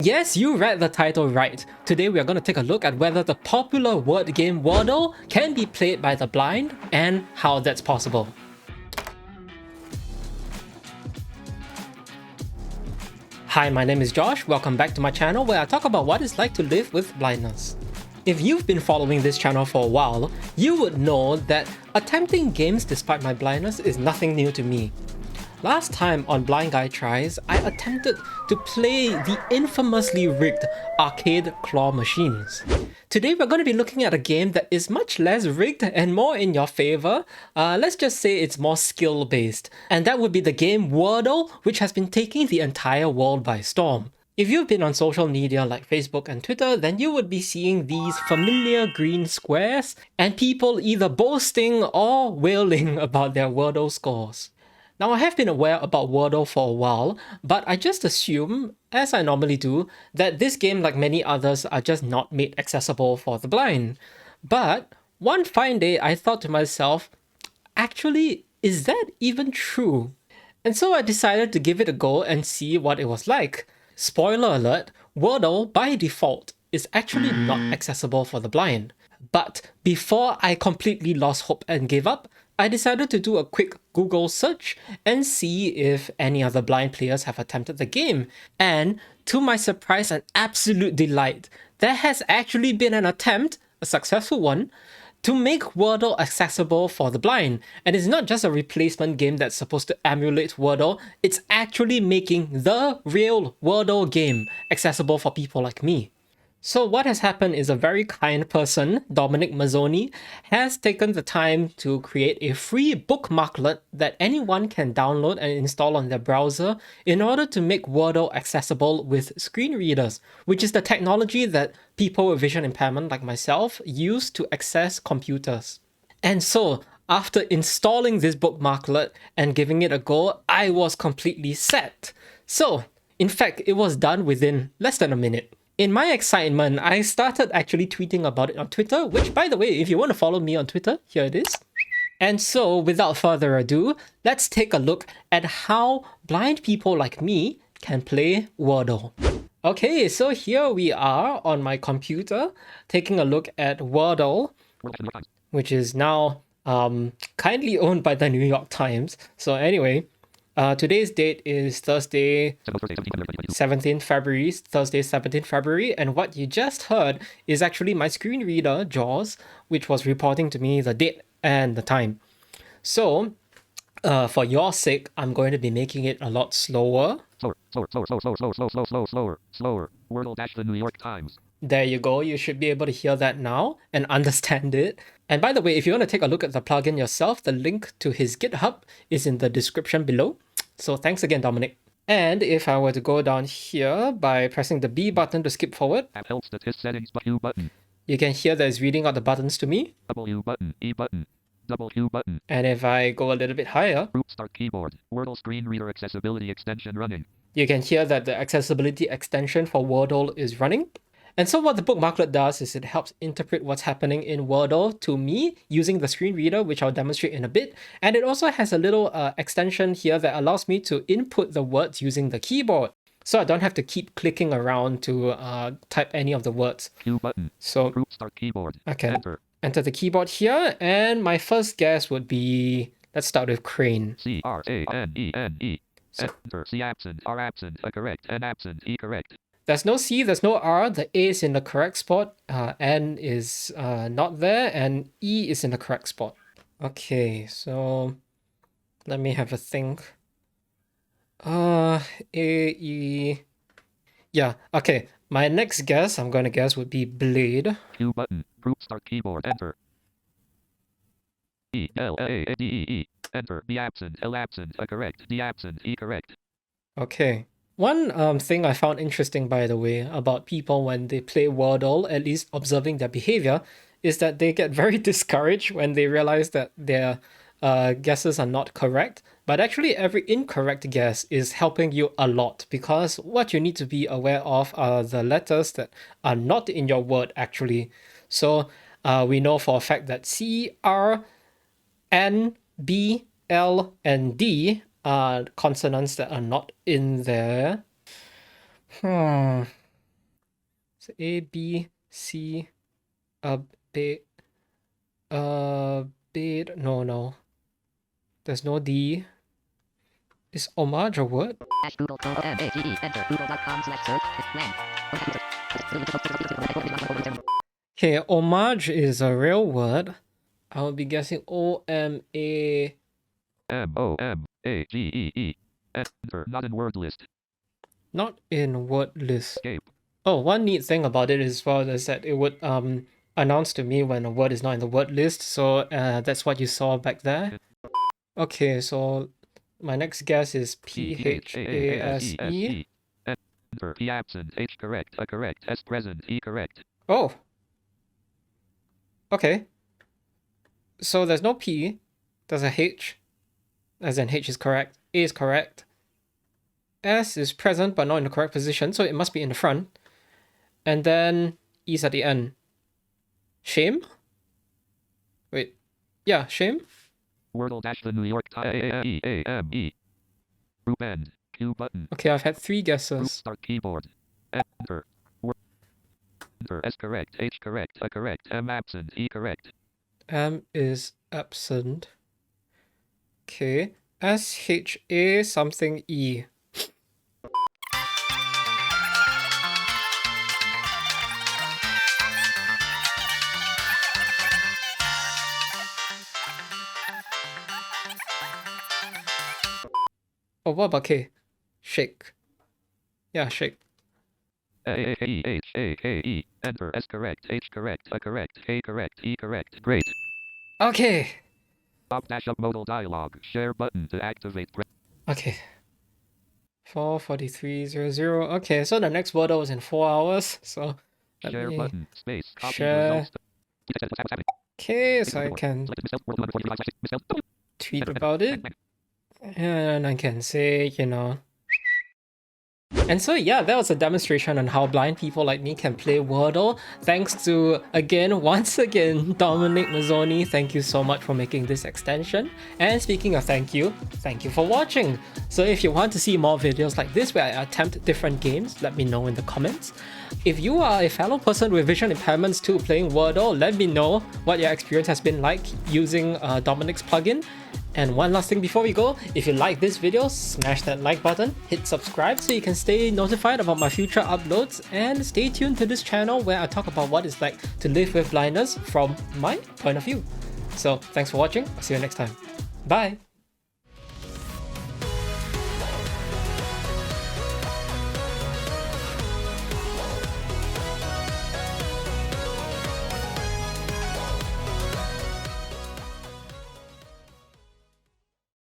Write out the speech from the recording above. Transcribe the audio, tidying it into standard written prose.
Yes, you read the title right. Today we are going to take a look at whether the popular word game Wordle can be played by the blind and how that's possible. Hi, my name is Josh. Welcome back to my channel where I talk about what it's like to live with blindness. If you've been following this channel for a while, you would know that attempting games despite my blindness is nothing new to me. Last time on Blind Guy Tries, I attempted to play the infamously rigged arcade claw machines. Today we're going to be looking at a game that is much less rigged and more in your favor. Let's just say it's more skill based. And that would be the game Wordle, which has been taking the entire world by storm. If you've been on social media like Facebook and Twitter, then you would be seeing these familiar green squares and people either boasting or wailing about their Wordle scores. Now, I have been aware about Wordle for a while, but I just assume, as I normally do, that this game, like many others, are just not made accessible for the blind. But one fine day, I thought to myself, actually, is that even true? And so I decided to give it a go and see what it was like. Spoiler alert, Wordle, by default, is actually not accessible for the blind. But before I completely lost hope and gave up, I decided to do a quick Google search and see if any other blind players have attempted the game. And to my surprise and absolute delight, there has actually been an attempt, a successful one, to make Wordle accessible for the blind. And it's not just a replacement game that's supposed to emulate Wordle, it's actually making the real Wordle game accessible for people like me. So what has happened is a very kind person, Dominic Mazzoni, has taken the time to create a free bookmarklet that anyone can download and install on their browser in order to make Wordle accessible with screen readers, which is the technology that people with vision impairment like myself use to access computers. And so, after installing this bookmarklet and giving it a go, I was completely set. So, in fact, it was done within less than a minute. In my excitement, I started actually tweeting about it on Twitter, which, by the way, if you want to follow me on Twitter, here it is. And so, without further ado, let's take a look at how blind people like me can play Wordle. Okay, so here we are on my computer, taking a look at Wordle, which is now kindly owned by the New York Times. So anyway, today's date is Thursday, 17th February, and what you just heard is actually my screen reader, JAWS, which was reporting to me the date and the time. So, for your sake, I'm going to be making it a lot slower. Slower. Wordle dash the New York Times. There you go, you should be able to hear that now and understand it. And by the way, if you want to take a look at the plugin yourself, the link to his GitHub is in the description below. So thanks again, Dominic. And if I were to go down here by pressing the B button to skip forward, Help statist settings Q button. You can hear that it's reading out the buttons to me. W button, E button, double Q button. And if I go a little bit higher, Group start keyboard, Wordle screen reader accessibility extension running. You can hear that the accessibility extension for Wordle is running. And so what the bookmarklet does is it helps interpret what's happening in Wordle to me using the screen reader, which I'll demonstrate in a bit. And it also has a little extension here that allows me to input the words using the keyboard. So I don't have to keep clicking around to type any of the words. Q button. So Group start keyboard. I can Enter the keyboard here. And my first guess would be, let's start with crane. CRANENE. Enter. C absent, R absent, A correct, N absent, E correct. There's no C, there's no R, the A is in the correct spot, N is not there, and E is in the correct spot. Okay, so let me have a think. A, E... Yeah, okay. My next guess, I'm going to guess, would be blade. Q button, group start keyboard, enter. E, L, A, D, E, E. Enter. B absent, L absent, A correct, D absent, E correct. Okay. One thing I found interesting, by the way, about people when they play Wordle, at least observing their behavior, is that they get very discouraged when they realize that their guesses are not correct. But actually, every incorrect guess is helping you a lot, because what you need to be aware of are the letters that are not in your word, actually. So we know for a fact that C, R, N, B, L, and D consonants that are not in there. So A, B, C, bait, bait, no. There's no D. Is homage a word? Google O-M-A-G-E, enter google.com/search, blank. Okay, homage is a real word. I would be guessing O-M-A... M-O-M-A-G-E-E. Enter, not in word list. Not in word list. Escape. Oh, one neat thing about it as well is that it would announce to me when a word is not in the word list, so that's what you saw back there. Okay, so my next guess is P-H-A-S-E. Enter, P absent, H correct, A correct, S present, E correct. Oh! Okay. So there's no P, there's a H, as in H is correct, A is correct. S is present but not in the correct position, so it must be in the front. And then E's at the end. Shame? Wait. Yeah, shame? Wordle dash the New York E-A-M-E. Group end. Q button. Okay, I've had 3 Group guesses. start keyboard. Enter. Enter. S correct. H correct. A correct. M absent. E correct. M is absent. Okay. S-H-A something E. Oh, what about K? Shake. Yeah, shake. A-H-A-K-E. Enter. S correct. H correct. A correct. K correct. E correct. Great. Okay. Up dash up modal dialog. Share button to activate. Okay. 4:43:00. Okay, so the next Wordle is in 4 hours. So let Share me button. Space. Copy share. results. Okay, so I can tweet about it. And I can say, you know. And so yeah, that was a demonstration on how blind people like me can play Wordle. Thanks to, once again, Dominic Mazzoni. Thank you so much for making this extension. And speaking of thank you for watching. So if you want to see more videos like this where I attempt different games, let me know in the comments. If you are a fellow person with vision impairments too playing Wordle, let me know what your experience has been like using Dominic's plugin. And one last thing before we go, if you like this video, smash that like button, hit subscribe so you can stay notified about my future uploads, and stay tuned to this channel where I talk about what it's like to live with blindness from my point of view. So thanks for watching, I'll see you next time. Bye!